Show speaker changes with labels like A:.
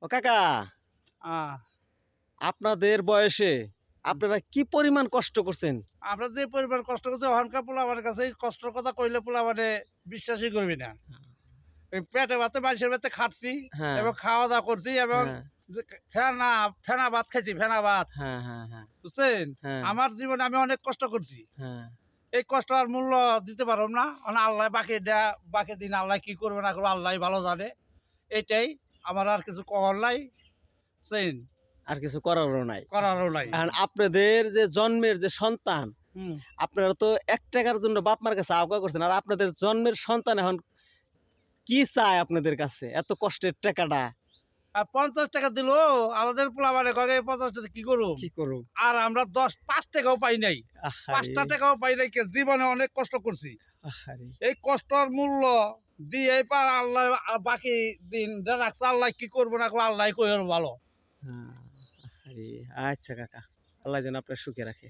A: ও কাকা,
B: আহ,
A: আপনাদের বয়সে আপনারা কি পরিমাণ কষ্ট করছেন?
B: আমরা যে পরিবার কষ্ট করছি ওখানকার পোলাপানের কাছে এই কষ্টের কথা কইলে পোলাপানে বিশ্বাসই করবি না। এই পেটে ভাতে মানুষের ভাতে খাচ্ছি
A: হ্যাঁ,
B: এবং খাওয়া দাওয়া করছি এবং
A: হ্যাঁ,
B: যে ফেনা ফেনা ভাত খাইছি, ফেনা ভাত,
A: হ্যাঁ, হ্যাঁ, হ্যাঁ,
B: বুঝছেন?
A: হ্যাঁ,
B: আমার জীবনে আমি অনেক কষ্ট করছি।
A: হ্যাঁ।
B: এই কষ্ট আর মূল্য দিতে পারব না। আল্লাহ বাকি দিন আল্লাহ কি করবে না করবে আল্লাহ ভালো জানে। এটাই, আমার আর কিছু করার নাই, বুঝছেন?
A: আর কিছু করারও নাই।
B: করারও নাই।
A: এখন আপনাদের যে জন্মের যে সন্তান,
B: হুম।
A: আপনারা তো ৳১ জন্য বাপ মার কাছে আবগা করছেন। আর আপনাদের জন্মের সন্তান এখন কি চায় আপনাদের কাছে? এত কষ্টের টাকাটা
B: আর ৫০ টাকা দিল আমাদের পোলাপানে কয় এই ৫০ টাকা কি করুম?
A: কি করুম?
B: আর আমরা ৫ টাকাও পাই নাই।
A: আহারে!
B: ৫ টাকাও পাই নাই, জীবনে অনেক কষ্ট করছি।
A: আহারে!
B: এই কষ্টর মূল্য দিয়ে পার আল্লাহ বাকি দিন যা রাখছে আল্লাহ কি করবো না করবো আল্লাহ কই ভালো।
A: হ্যাঁ, আহারে! আচ্ছা কাকা। আল্লাহ যেন আপনার সুখে রাখে।